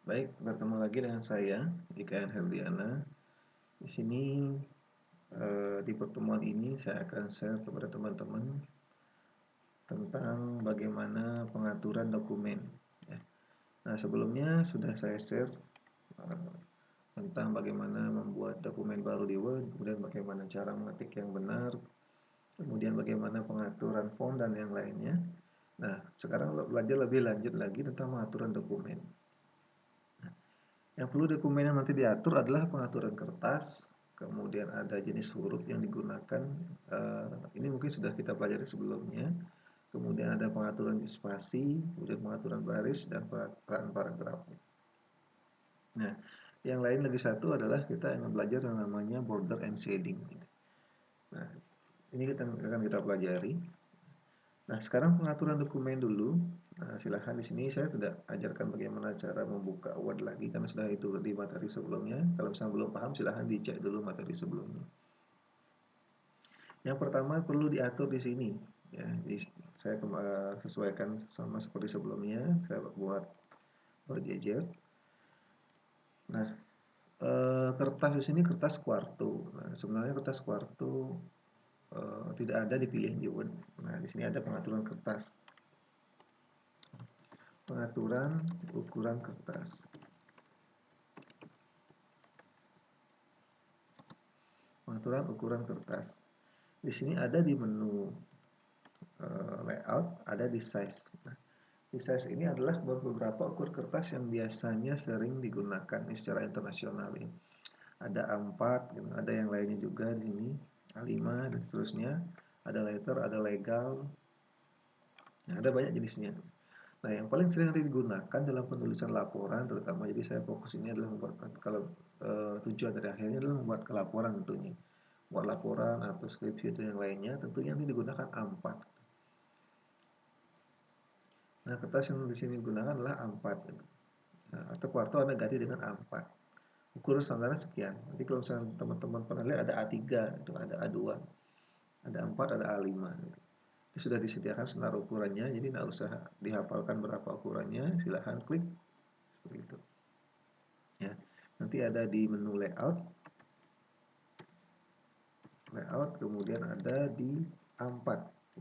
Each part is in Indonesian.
Baik, bertemu lagi dengan saya, IKN Herdiana. Di sini di pertemuan ini saya akan share kepada teman-teman tentang bagaimana pengaturan dokumen. Ya. Nah, sebelumnya sudah saya share eh, tentang bagaimana membuat dokumen baru di Word, kemudian bagaimana cara mengetik yang benar, kemudian bagaimana pengaturan font dan yang lainnya. Nah, sekarang belajar lebih lanjut lagi tentang pengaturan dokumen. Yang perlu dokumen yang nanti diatur adalah pengaturan kertas, kemudian ada jenis huruf yang digunakan. Ini mungkin sudah kita pelajari sebelumnya. Kemudian ada pengaturan spasi, kemudian pengaturan baris dan peran paragraf. Nah, yang lain lagi satu adalah kita yang belajar yang namanya border and shading. Nah, ini akan kita pelajari. Nah, sekarang pengaturan dokumen dulu. Nah, silahkan di sini saya tidak ajarkan bagaimana cara membuka Word lagi karena sudah itu di materi sebelumnya. Kalau misalnya belum paham, silahkan dicek dulu materi sebelumnya. Yang pertama perlu diatur di sini. Ya, saya sesuaikan sama seperti sebelumnya. Saya buat berjejer. Nah, kertas di sini kertas kuarto. Nah, sebenarnya kertas kuarto tidak ada dipilih di Word. Nah, di sini ada pengaturan kertas. Pengaturan ukuran kertas. Pengaturan ukuran kertas. Di sini ada di menu layout, ada di size. Nah, di size ini adalah beberapa ukur kertas yang biasanya sering digunakan secara internasional ini. Ada A4, gitu. Ada yang lainnya juga di sini, A5 dan seterusnya. Ada letter, ada legal. Nah, ada banyak jenisnya. Nah, yang paling sering digunakan dalam penulisan laporan, terutama jadi saya fokus ini adalah membuat kalau tujuan dari akhirnya adalah membuat laporan tentunya. Buat laporan atau skripsi dan yang lainnya, tentunya ini digunakan A4. Nah, kertas yang di sini digunakan adalah A4. Nah, atau kuarto Anda ganti dengan A4. Ukuran standarnya sekian. Nanti kalau misalnya teman-teman pernah lihat ada A3, itu ada A2, ada A4, ada A5. Itu sudah disediakan senar ukurannya, jadi tidak usah dihafalkan berapa ukurannya. Silahkan klik seperti itu. Ya, nanti ada di menu layout, kemudian ada di A4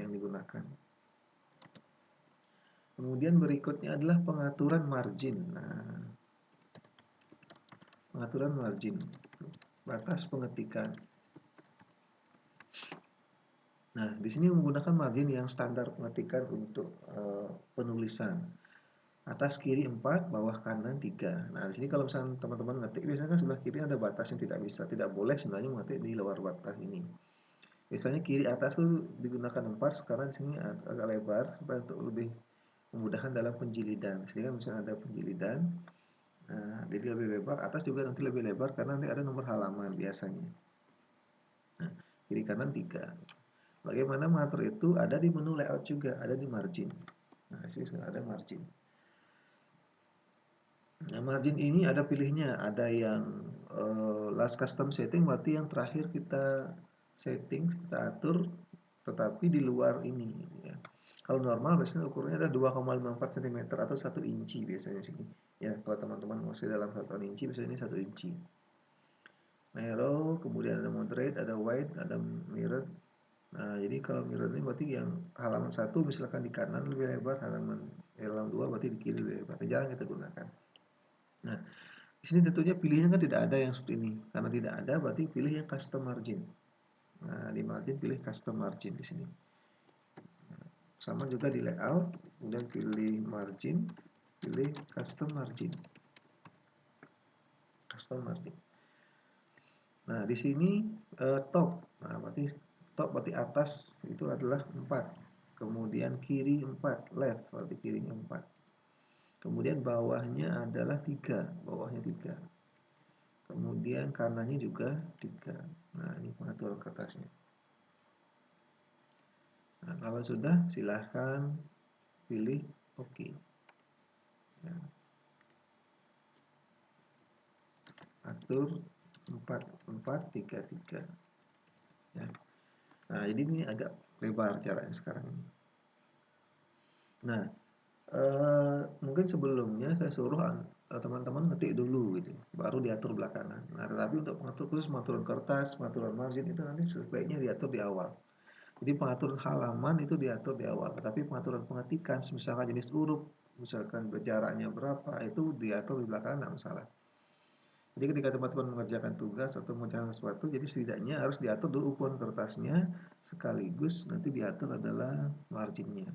yang digunakan. Kemudian berikutnya adalah pengaturan margin. Nah, pengaturan margin, batas pengetikan. Nah, di sini menggunakan margin yang standar pengetikan untuk penulisan. Atas kiri 4, bawah kanan 3. Nah, di sini kalau misalnya teman-teman ngetik, biasanya kan sebelah kiri ada batas yang tidak bisa, tidak boleh sebenarnya mengetik di luar batas ini. Biasanya kiri atas tuh digunakan 4, sekarang di sini agak lebar supaya untuk lebih memudahkan dalam penjilidan. Sehingga misalnya ada penjilidan, nah, jadi lebih lebar, atas juga nanti lebih lebar karena nanti ada nomor halaman biasanya. Nah, kiri kanan 3. Bagaimana mengatur itu? Ada di menu layout juga, ada di margin. Nah, di sini ada margin. Nah, margin ini ada pilihnya, ada yang last custom setting, berarti yang terakhir kita setting, kita atur, tetapi di luar ini. Ya. Kalau normal biasanya ukurannya ada 2,54 cm atau 1 inci biasanya sini. Ya, kalau teman-teman masih dalam 1 inci, biasanya ini 1 inci. Narrow, kemudian ada moderate, ada wide, ada mirror. Nah, jadi kalau mirror ini berarti yang halaman 1 misalkan di kanan lebih lebar, halaman 2 berarti di kiri lebih lebar. Jarang kita gunakan. Nah, di sini tentunya pilihnya kan tidak ada yang seperti ini. Karena tidak ada berarti pilih yang custom margin. Nah, di margin pilih custom margin di sini. Sama juga di layout, kemudian pilih margin, pilih custom margin. Custom margin. Nah, di sini top. Nah, berarti atas itu adalah 4. Kemudian kiri 4, left berarti kirinya 4. Kemudian bawahnya adalah 3, bawahnya 3. Kemudian kanannya juga 3. Nah, ini pengaturan kertasnya. Nah, kalau sudah silahkan pilih OK. Ya. Atur 4, 4, 3, 3. Ya. Nah, jadi ini agak lebar caranya sekarang ini. Nah, Mungkin sebelumnya saya suruh teman-teman ngetik dulu gitu, baru diatur belakangan. Nah, tetapi untuk pengatur khusus pengaturan kertas, pengaturan margin itu nanti sebaiknya diatur di awal. Jadi pengaturan halaman itu diatur di awal, tetapi pengaturan pengetikan, misalkan jenis huruf, misalkan jaraknya berapa, itu diatur di belakangan nggak masalah. Jadi ketika teman-teman mengerjakan tugas atau mengerjakan sesuatu, jadi setidaknya harus diatur dulu ukuran kertasnya, sekaligus nanti diatur adalah marginnya.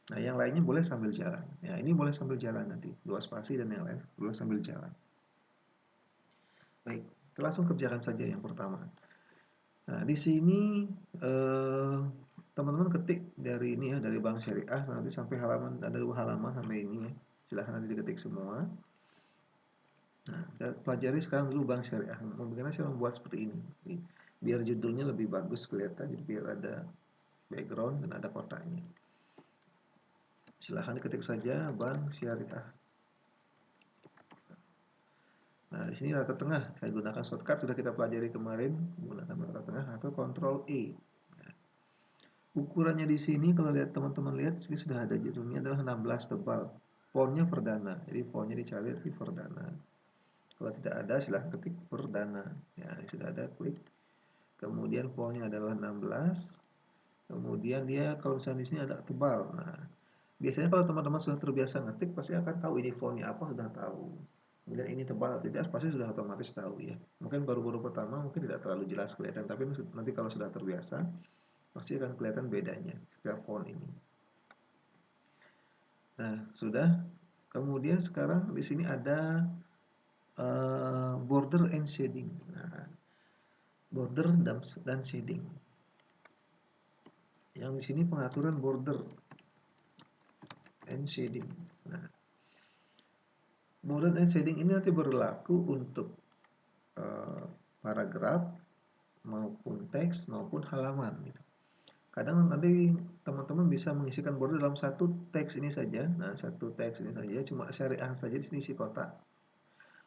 Nah, yang lainnya boleh sambil jalan. Ya, ini boleh sambil jalan nanti. Dua spasi dan yang lain boleh sambil jalan. Baik, kita langsung kerjakan saja yang pertama. Nah, di sini teman-teman ketik dari ini ya, dari Bank Syariah nanti sampai halaman, ada 2 halaman sampai ini ya. Silahkan nanti diketik semua. Nah, kita pelajari sekarang dulu Bank Syariah. Bagaimana saya membuat seperti ini. Biar judulnya lebih bagus kelihatan, jadi biar ada background dan ada kotaknya. Silahkan diketik saja Bank Syariah. Nah, di sini rata tengah. Saya gunakan shortcut sudah kita pelajari kemarin, menggunakan rata tengah atau Ctrl E. Nah, ukurannya di sini kalau lihat teman-teman lihat sini sudah ada judulnya adalah 16 tebal. Fontnya Perdana. Jadi fontnya dicari di Perdana. Kalau tidak ada silahkan ketik Perdana. Ya, ini sudah ada, klik. Kemudian fontnya adalah 16. Kemudian dia kalau misalnya di sini ada tebal. Nah, biasanya kalau teman-teman sudah terbiasa ngetik pasti akan tahu ini fontnya apa, sudah tahu. Kemudian ini tebal atau tidak pasti sudah otomatis tahu ya. Mungkin baru-baru pertama mungkin tidak terlalu jelas kelihatan, tapi nanti kalau sudah terbiasa pasti akan kelihatan bedanya setiap font ini. Nah, sudah. Kemudian sekarang di sini ada border and shading. Nah, border dan shading. Yang di sini pengaturan border and shading. Nah, border and shading ini nanti berlaku untuk paragraf maupun teks maupun halaman gitu. Kadang nanti teman-teman bisa mengisikan border dalam satu teks ini saja. Nah, satu teks ini saja cuma syariah saja di sini isi kotak.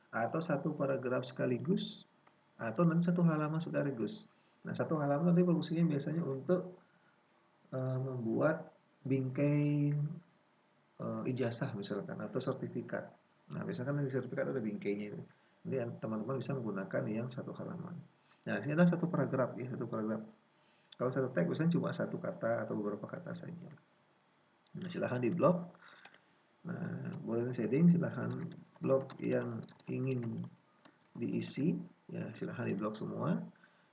Atau satu paragraf sekaligus atau nanti satu halaman sekaligus. Nah, satu halaman nanti fungsinya biasanya untuk membuat bingkai ijazah misalkan atau sertifikat. Nah, misalkan di sertifikat ada bingkainya itu. Jadi teman-teman bisa menggunakan yang satu halaman. Nah, ini adalah satu paragraf ya, satu paragraf. Kalau satu teks biasanya cuma satu kata atau beberapa kata saja. Nah, silahkan di blok. Nah, boleh shading, silahkan blok yang ingin diisi, ya silahkan di blok semua.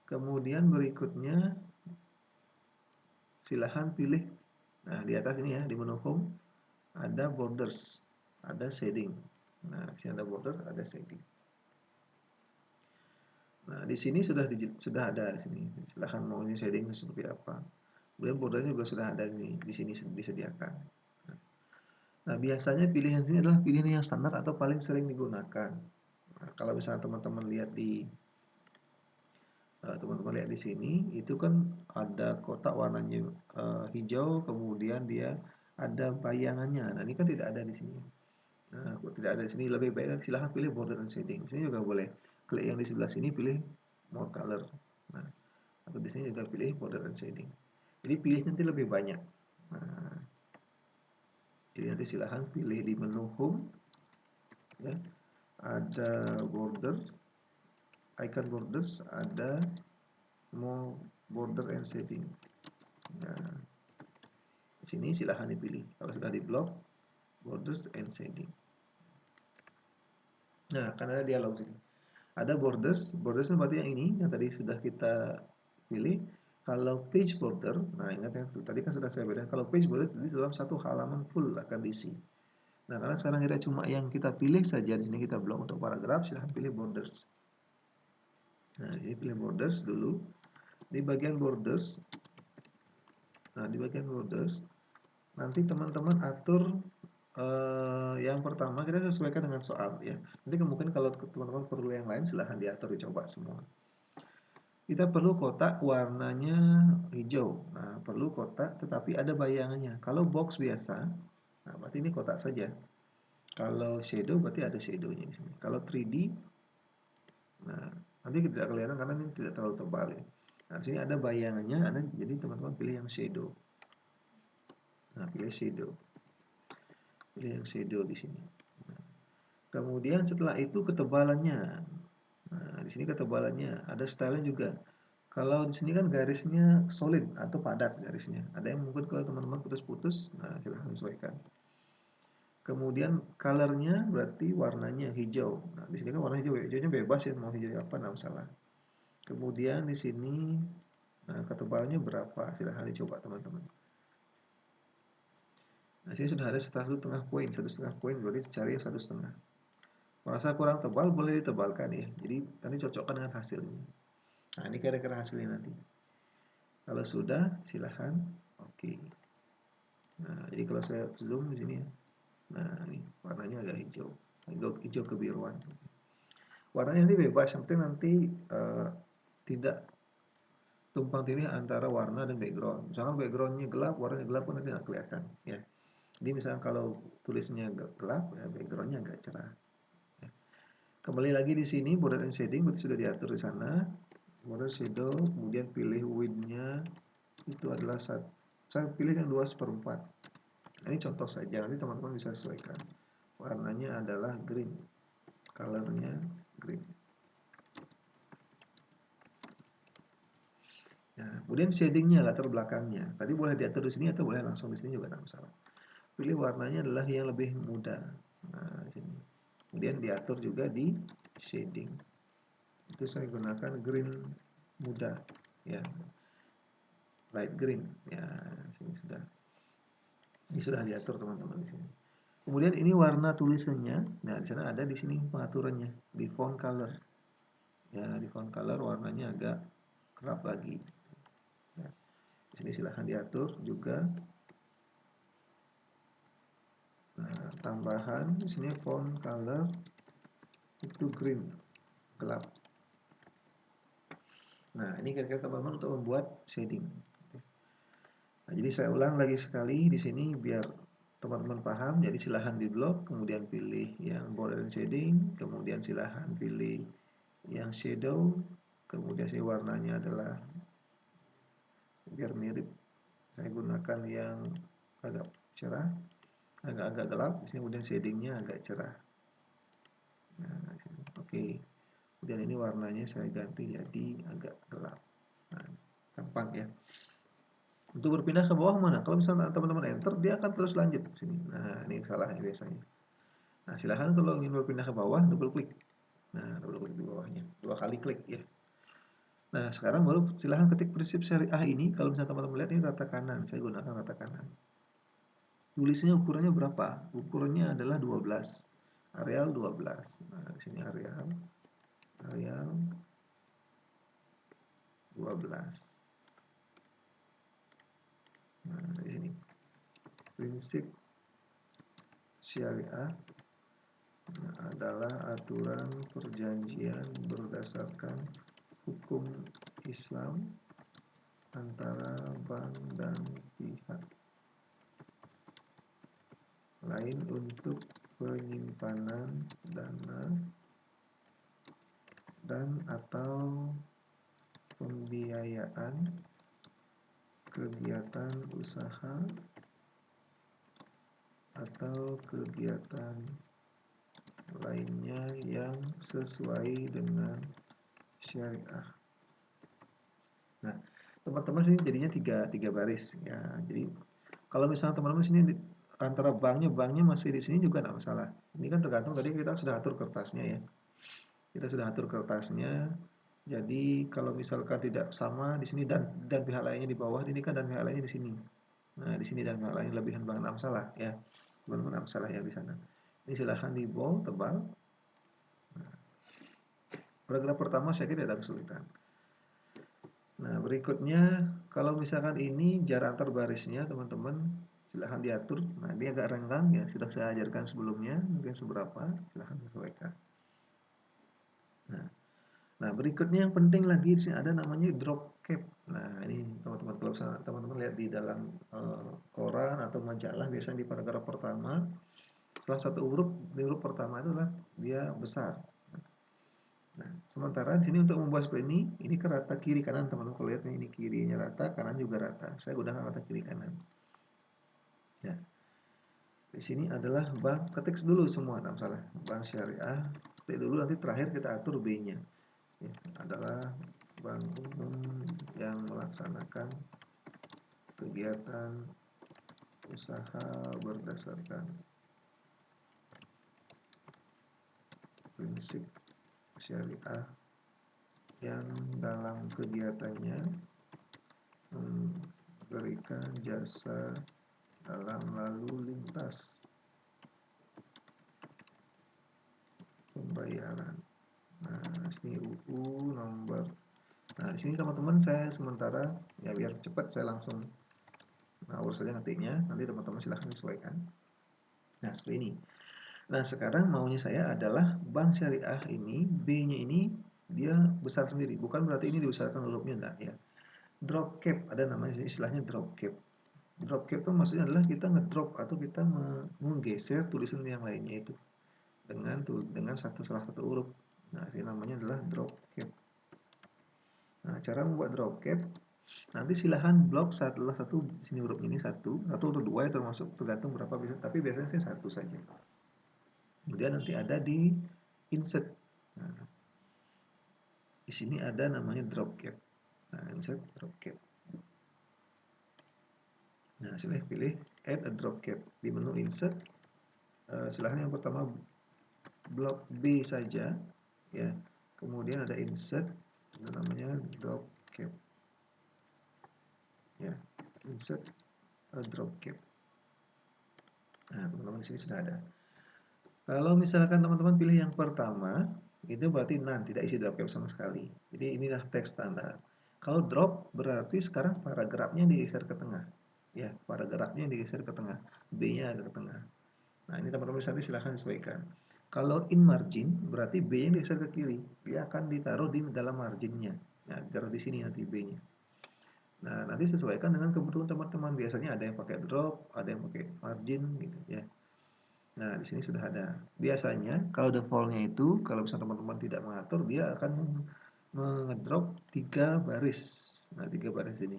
Kemudian berikutnya silahkan pilih. Nah, di atas ini ya, di menu home ada borders, ada shading. Nah, di sini ada border, ada shading. Nah, di sini sudah ada di sini. Silahkan mau ini shading seperti apa. Kemudian bordernya juga sudah ada di sini disediakan. Nah, biasanya pilihan sini adalah pilihan yang standar atau paling sering digunakan. Nah, kalau misalnya teman-teman lihat di sini, itu kan ada kotak warnanya hijau, kemudian dia ada bayangannya. Nah, ini kan tidak ada di sini. Nah, kalau tidak ada di sini lebih baik silahkan pilih border and shading. Di sini juga boleh. Klik yang di sebelah sini pilih more color. Nah, atau di sini juga pilih border and shading. Jadi pilih nanti lebih banyak. Nah, jadi nanti silahkan pilih di menu home ya. Ada border, icon borders, ada more border and shading. Nah, di sini silahkan dipilih. Kalau sudah di blok borders and shading. Nah, karena ada dialog sini. Ada borders, borders berarti yang ini yang tadi sudah kita pilih. Kalau page border, nah ingat ya, tadi kan sudah saya bedakan. Kalau page border itu dalam satu halaman full akan diisi. Nah, karena sekarang kita cuma yang kita pilih saja di sini kita blok untuk paragraf, silahkan pilih borders. Nah, ini pilih borders dulu. Di bagian borders, nah di bagian borders, nanti teman-teman atur yang pertama kita sesuaikan dengan soal ya. Nanti kemungkinan kalau teman-teman perlu yang lain silahkan diatur dicoba semua. Kita perlu kotak warnanya hijau. Nah, perlu kotak tetapi ada bayangannya. Kalau box biasa, nah berarti ini kotak saja. Kalau shadow berarti ada shadownya di sini. Kalau 3D, nah nanti tidak kelihatan karena ini tidak terlalu tebal ya. Nah, di sini ada bayangannya, jadi teman-teman pilih yang shadow. Nah, pilih shadow. pilih yang shadow di sini. Nah, kemudian setelah itu ketebalannya. Nah, di sini ketebalannya ada stylenya juga. Kalau di sini kan garisnya solid atau padat garisnya. Ada yang mungkin kalau teman-teman putus-putus, nah silahkan sesuaikan. Kemudian colornya berarti warnanya hijau. Nah, di sini kan warna hijau, hijaunya bebas ya, mau hijau apa enggak masalah. Kemudian di sini ketebalannya berapa? Silahkan dicoba teman-teman. Nah, sini sudah ada 1,5 poin, 1,5 poin berarti cari yang 1,5. Merasa kurang tebal boleh ditebalkan ya. Jadi nanti cocokkan dengan hasilnya. Nah, ini kira-kira hasilnya nanti. Kalau sudah, silahkan oke. Nah, jadi kalau saya zoom di sini ya. Nah, ini warnanya agak hijau. Hijau kebiruan. Warnanya ini bebas, yang penting nanti tidak tumpang tindih antara warna dan background. Misalkan backgroundnya gelap, warnanya gelap pun nanti nggak kelihatan ya. Jadi misalkan kalau tulisnya gelap, ya backgroundnya agak cerah. Ya. Kembali lagi di sini border and shading berarti sudah diatur di sana. Border shadow, kemudian pilih width-nya itu adalah saya pilih yang 2/4. Ini contoh saja, nanti teman-teman bisa sesuaikan. Warnanya adalah green, colornya green. Nah, kemudian shadingnya, latar belakangnya. Tadi boleh diatur di sini atau boleh langsung di sini juga tidak masalah. Pilih warnanya adalah yang lebih muda. Nah, di sini. Kemudian diatur juga di shading. Itu saya gunakan green muda, ya, light green. Ya, sini sudah. Ini sudah diatur teman-teman di sini. Kemudian ini warna tulisannya. Nah, di sana ada di sini pengaturannya di font color. Ya, di font color warnanya agak kerap lagi. Ya. Di sini silahkan diatur juga. Nah, tambahan di sini font color itu green, gelap. Nah, ini kira-kira teman-teman untuk membuat shading. Nah, jadi saya ulang lagi sekali di sini biar teman-teman paham. Jadi silahkan di blok, kemudian pilih yang border and shading, kemudian silahkan pilih yang shadow, kemudian sini warnanya adalah biar mirip. Saya gunakan yang agak cerah, agak-agak gelap. Di sini kemudian shadingnya agak cerah. Nah, oke. Kemudian ini warnanya saya ganti jadi agak gelap. Nah, gampang ya. Untuk berpindah ke bawah mana? Kalau misalnya teman-teman enter, dia akan terus lanjut ke sini. Nah, ini salahnya biasanya. Nah, silahkan kalau ingin berpindah ke bawah, double klik. Nah, double klik di bawahnya. 2 kali klik ya. Nah, sekarang baru silahkan ketik prinsip syariah ini. Kalau misalnya teman-teman lihat ini rata kanan. Saya gunakan rata kanan. Tulisnya ukurannya berapa? Ukurannya adalah 12. Areal 12. Nah, di sini areal 12. Nah, di sini prinsip syariah adalah aturan perjanjian berdasarkan hukum Islam antara bank dan pihak lain untuk penyimpanan dana dan atau pembiayaan kegiatan usaha atau kegiatan lainnya yang sesuai dengan syariah. Nah, teman-teman sini jadinya tiga baris ya. Jadi kalau misalnya teman-teman sini antara banknya masih di sini juga tidak masalah. Ini kan tergantung tadi kita sudah atur kertasnya ya. Kita sudah atur kertasnya. Jadi kalau misalkan tidak sama di sini dan pihak lainnya di bawah, ini kan dan pihak lainnya di sini. Nah, di sini dan pihak lain lebihan bank tidak masalah ya. Teman-teman tidak masalah ya di sana. Ini silahkan di bold tebal. Nah, paragraf pertama saya kira tidak ada kesulitan. Nah, berikutnya kalau misalkan ini jarak antar barisnya teman-teman silahkan diatur. Nah, ini agak renggang ya, sudah saya ajarkan sebelumnya, mungkin seberapa, silahkan sesuaikan. Nah, berikutnya yang penting lagi di sini ada namanya drop cap. Nah, ini teman-teman kalau teman-teman lihat di dalam koran atau majalah biasanya di paragraf pertama salah satu huruf di huruf pertama itu adalah dia besar. Nah, sementara di sini untuk membuat seperti ini ke rata kiri kanan teman-teman. Kalau lihat ini kirinya rata, kanan juga rata. Saya gunakan rata kiri kanan. Ya. Di sini adalah bank, ketik dulu semua, tidak masalah. Bank syariah, ketik dulu, nanti terakhir kita atur B-nya. Ya, adalah bank umum yang melaksanakan kegiatan usaha berdasarkan prinsip syariah yang dalam kegiatannya memberikan jasa dalam lalu lintas pembayaran. Nah, sini UU nomor. Nah, di sini teman-teman saya sementara ya biar cepat saya langsung urus saja ngetiknya. Nanti teman-teman silahkan sesuaikan. Nah, seperti ini. Nah, sekarang maunya saya adalah bank syariah ini, B-nya ini dia besar sendiri. Bukan berarti ini dibesarkan hurufnya, enggak ya. Drop cap, ada namanya istilahnya drop cap. Drop cap itu maksudnya adalah kita ngedrop atau kita menggeser tulisan yang lainnya itu dengan salah satu huruf. Nah, ini namanya adalah drop cap. Nah, cara membuat drop cap, nanti silahkan blok salah satu sini huruf ini satu atau dua ya, termasuk tergantung berapa bisa, tapi biasanya saya satu saja. Kemudian nanti ada di insert. Nah, di sini ada namanya drop cap. Nah, insert drop cap. Nah, silahkan pilih add a drop cap di menu insert. Silahkan yang pertama blok B saja, ya. Kemudian ada insert, namanya drop cap. Ya, insert a drop cap. Nah, teman-teman di sini sudah ada. Kalau misalkan teman-teman pilih yang pertama, itu berarti none, tidak isi drop cap sama sekali. Jadi inilah teks standar. Kalau drop berarti sekarang paragrafnya digeser ke tengah. Ya, paragrafnya digeser ke tengah. B-nya ada ke tengah. Nah, ini teman-teman nanti silahkan sesuaikan. Kalau in margin berarti B-nya digeser ke kiri. Dia akan ditaruh di dalam marginnya. Nah, ditaruh di sini nanti B-nya. Nah, nanti sesuaikan dengan kebutuhan teman-teman. Biasanya ada yang pakai drop, ada yang pakai margin gitu ya. Nah, di sini sudah ada. Biasanya kalau defaultnya itu, kalau misalnya teman-teman tidak mengatur, dia akan mengedrop 3 baris. Nah, 3 baris ini.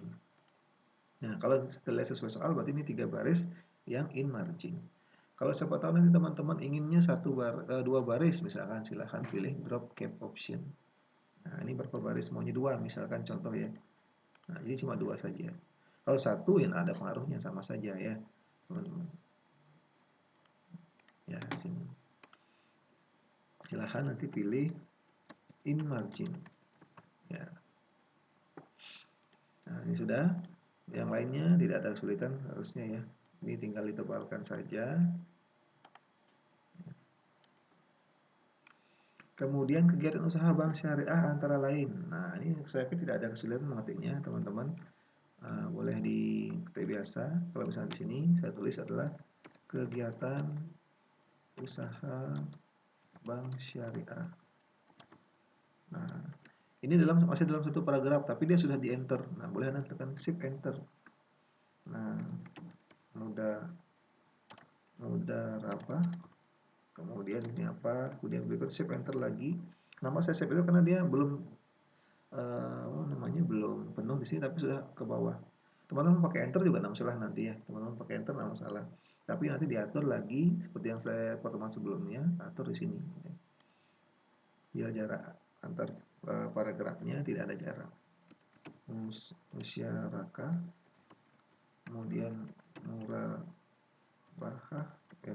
Nah, kalau setelah sesuai soal, berarti ini 3 baris yang in margin. Kalau siapa tahu nanti teman-teman inginnya 2 baris, misalkan silahkan pilih drop cap option. Nah, ini berapa baris? Maunya 2, misalkan contoh ya. Nah, jadi cuma 2 saja. Kalau 1 yang ada pengaruhnya sama saja ya, teman-teman. Ya, di sini. Silahkan nanti pilih in margin. Ya. Nah, ini sudah. Yang lainnya tidak ada kesulitan harusnya ya. Ini tinggal ditebalkan saja. Kemudian kegiatan usaha bank syariah antara lain. Nah, ini saya pikir tidak ada kesulitan mengetiknya, teman-teman. Boleh diketik biasa. Kalau misalnya di sini saya tulis adalah kegiatan usaha bank syariah. Nah, ini masih dalam satu paragraf, tapi dia sudah di enter. Nah, boleh Anda tekan shift enter. Nah, mudah apa? Kemudian ini apa? Kemudian berikut save enter lagi. Kenapa saya save itu karena dia belum belum penuh di sini, tapi sudah ke bawah. Teman-teman pakai enter juga tidak masalah nanti ya. Teman-teman pakai enter tidak masalah. Tapi nanti diatur lagi seperti yang saya pertemuan sebelumnya, atur di sini. Biar jarak antar paragrafnya tidak ada jarak. Musyarakah, kemudian murabahah, ya.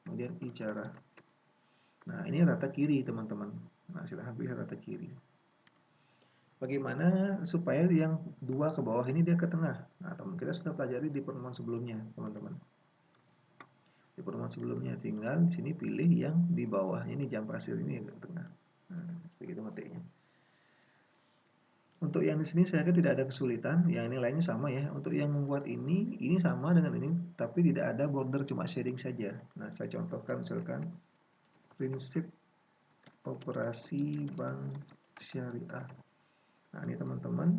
Kemudian ijarah. Nah, ini rata kiri, teman-teman. Nah, silahkan pilih rata kiri. Bagaimana supaya yang 2 ke bawah ini dia ke tengah? Nah, teman kita sudah pelajari di pertemuan sebelumnya, teman-teman. Di pertemuan sebelumnya tinggal di sini pilih yang di bawah. Ini jam pasir ini ke tengah. Nah, begitu ngetiknya. Untuk yang di sini saya kira tidak ada kesulitan. Yang ini lainnya sama ya. Untuk yang membuat ini sama dengan ini, tapi tidak ada border, cuma shading saja. Nah, saya contohkan misalkan prinsip operasi bank syariah. Nah, ini teman-teman.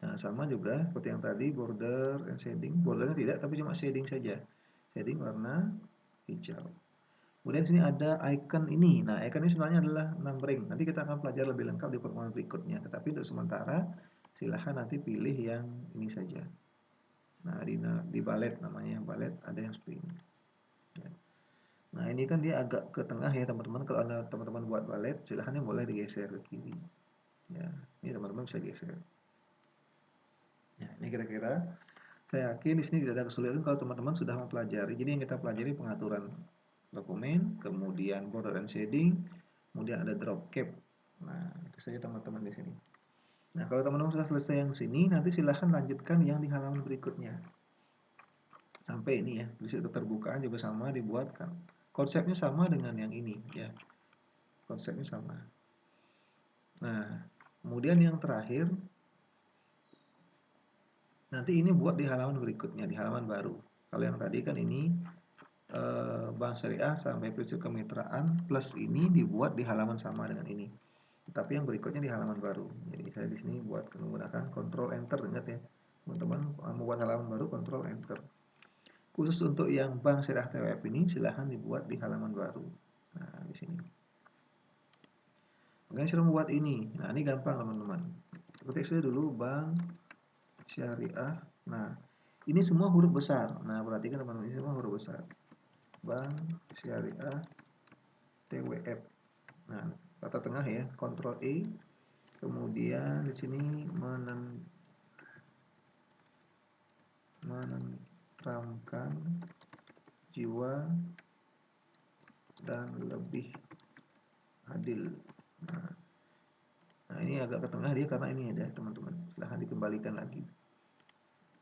Nah, sama juga seperti yang tadi, border and shading. Bordernya tidak, tapi cuma shading saja. Shading warna hijau. Kemudian sini ada icon ini. Nah, icon ini sebenarnya adalah numbering. Nanti kita akan pelajari lebih lengkap di pertemuan berikutnya. Tetapi untuk sementara, silahkan nanti pilih yang ini saja. Nah, di balet namanya, balet ada yang seperti ini. Ya. Nah, ini kan dia agak ke tengah ya teman-teman. Kalau Anda teman-teman buat balet, silahkan boleh digeser ke kiri. Ya, ini teman-teman bisa geser. Ya, ini kira-kira saya yakin di sini tidak ada kesulitan kalau teman-teman sudah mempelajari. Jadi yang kita pelajari pengaturan dokumen, kemudian border and shading, kemudian ada drop cap. Nah, itu saja teman-teman di sini. Nah, kalau teman-teman sudah selesai yang sini, nanti silahkan lanjutkan yang di halaman berikutnya. Sampai ini ya, di situ keterbukaan juga sama dibuatkan. Konsepnya sama dengan yang ini ya. Konsepnya sama. Nah, kemudian yang terakhir nanti ini buat di halaman berikutnya, di halaman baru. Kalau yang tadi kan ini bank syariah sampai prinsip kemitraan plus ini dibuat di halaman sama dengan ini. Tapi yang berikutnya di halaman baru. Jadi saya di sini buat menggunakan Ctrl Enter, ingat ya. Teman-teman membuat halaman baru Ctrl Enter. Khusus untuk yang bank syariah TWF ini silahkan dibuat di halaman baru. Nah, di sini. Kemudian sudah membuat ini. Nah, ini gampang teman-teman. Ketik saya dulu bank syariah. Nah, ini semua huruf besar. Nah, perhatikan teman-teman, ini semua huruf besar. Bank syariah TWF. Nah, kata tengah ya, Ctrl E. Kemudian di sini menentramkan jiwa dan lebih adil. Nah, ini agak ke tengah dia karena ini ada teman-teman. Silahkan dikembalikan lagi.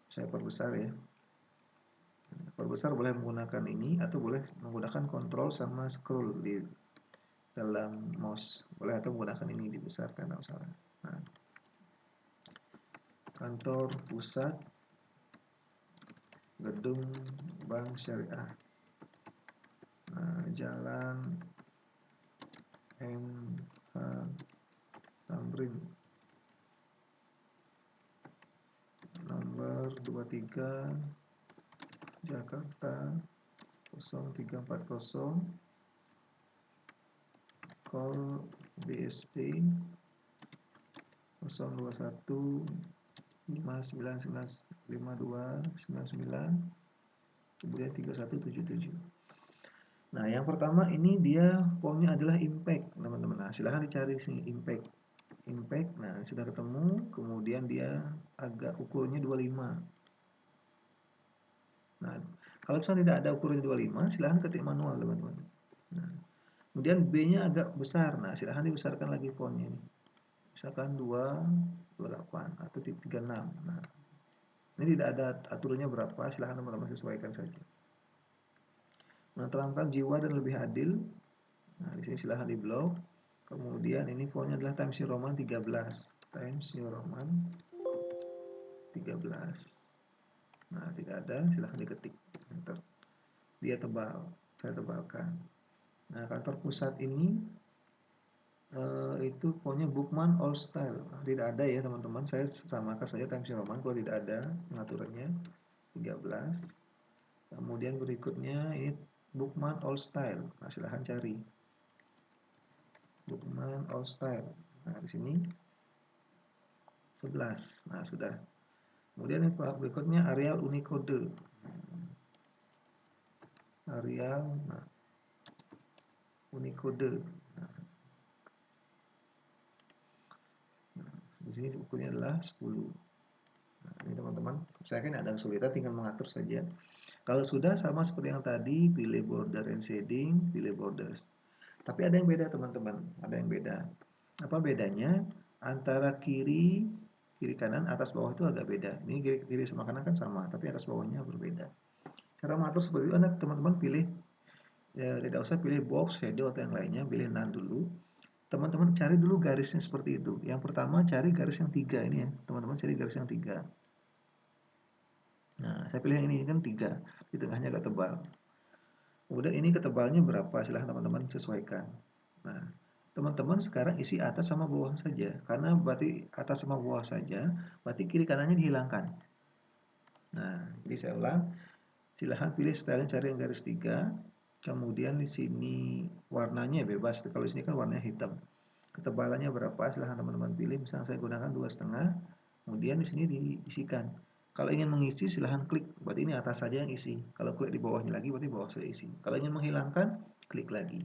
Saya perbesar ya. Perbesar boleh menggunakan ini atau boleh menggunakan kontrol sama scroll di dalam mouse. Boleh atau menggunakan ini dibesarkan, tidak salah. Nah, kantor pusat gedung bank syariah. Nah, Jalan MH Tamrin nomor 23 Jakarta 0340, call BSD 021 595299, kemudian 3177. Nah, yang pertama ini dia formnya adalah impact, teman-teman. Nah, silahkan dicari di sini impact. Impact, nah sudah ketemu, kemudian dia agak ukurnya 25. Nah, kalau misalnya tidak ada ukuran 25, silahkan ketik manual, teman-teman. Nah, kemudian B-nya agak besar. Nah, silahkan dibesarkan lagi fontnya ini. Misalkan 228 atau 36. Nah, ini tidak ada aturannya berapa, silahkan teman-teman sesuaikan saja. Menerangkan jiwa dan lebih adil. Nah, di sini silahkan di blok. Kemudian ini fontnya adalah Times New Roman 13. Times New Roman 13. Nah, tidak ada, silahkan diketik. Enter. Dia tebal, saya tebalkan. Nah, kantor pusat ini itu fontnya Bookman All Style. Nah, tidak ada ya teman-teman, saya samakan saja Times New Roman kalau tidak ada pengaturannya 13. Kemudian berikutnya ini Bookman All Style. Nah, silahkan cari Bookman All Style. Nah, di sini 11. Nah, sudah. Kemudian yang berikutnya Arial Unicode. Arial Unicode. Nah, di sini ukurnya adalah 10. Nah, ini teman-teman, saya kan ada kesulitan tinggal mengatur saja. Kalau sudah sama seperti yang tadi, pilih border and shading, pilih borders. Tapi ada yang beda teman-teman, ada yang beda. Apa bedanya? Antara kiri kanan, atas bawah itu agak beda. Ini kiri sama kanan kan sama, tapi atas bawahnya berbeda. Cara mengatur seperti itu, teman-teman pilih, ya, tidak usah pilih box, shadow atau yang lainnya, pilih none dulu. Teman-teman cari dulu garisnya seperti itu. Yang pertama cari garis yang 3 ini ya, teman-teman cari garis yang 3. Nah, saya pilih yang ini kan 3, di tengahnya agak tebal. Kemudian ini ketebalnya berapa? Silahkan teman-teman sesuaikan. Nah, teman-teman sekarang isi atas sama bawah saja. Karena berarti atas sama bawah saja, berarti kiri kanannya dihilangkan. Nah, jadi saya ulang. Silahkan pilih stylenya cari yang garis 3. Kemudian di sini warnanya bebas. Kalau di sini kan warnanya hitam. Ketebalannya berapa? Silahkan teman-teman pilih. Misalnya saya gunakan 2,5. Kemudian di sini diisikan. Kalau ingin mengisi silahkan klik, berarti ini atas saja yang isi. Kalau klik di bawahnya lagi berarti bawah sudah isi. Kalau ingin menghilangkan, klik lagi.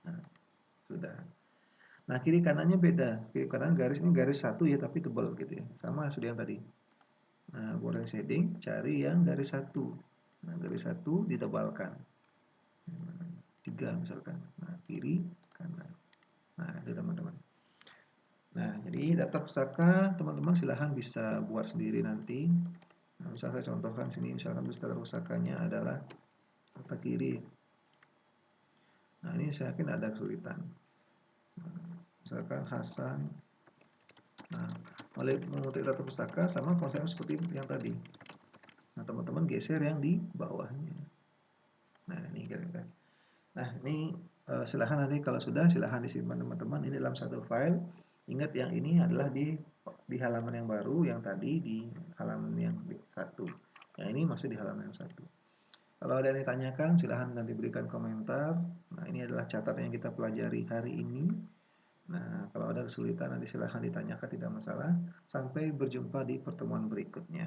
Nah, sudah. Nah, kiri kanannya beda. Kiri kanan garis ini garis satu ya, tapi tebal gitu ya. Sama sudah yang tadi. Nah, border shading, cari yang garis satu. Nah, garis satu ditebalkan. 3 misalkan. Nah, kiri, kanan. Nah, itu teman-teman. Nah, jadi daftar pustaka teman-teman silahkan bisa buat sendiri nanti. Nah, misalkan saya contohkan sini, misalkan daftar pustakanya adalah mata kiri. Nah, ini saya yakin ada kesulitan. Misalkan Hasan. Nah, mengetik daftar pustaka sama konsep seperti yang tadi. Nah, teman-teman geser yang di bawahnya. Nah, ini kira-kira. Nah, ini silahkan nanti kalau sudah silahkan disimpan teman-teman. Ini dalam satu file. Ingat yang ini adalah di halaman yang baru, yang tadi di halaman yang satu. Yang ini masih di halaman yang satu. Kalau ada yang ditanyakan, silahkan nanti berikan komentar. Nah, ini adalah catatan yang kita pelajari hari ini. Nah, kalau ada kesulitan nanti silahkan ditanyakan, tidak masalah. Sampai berjumpa di pertemuan berikutnya.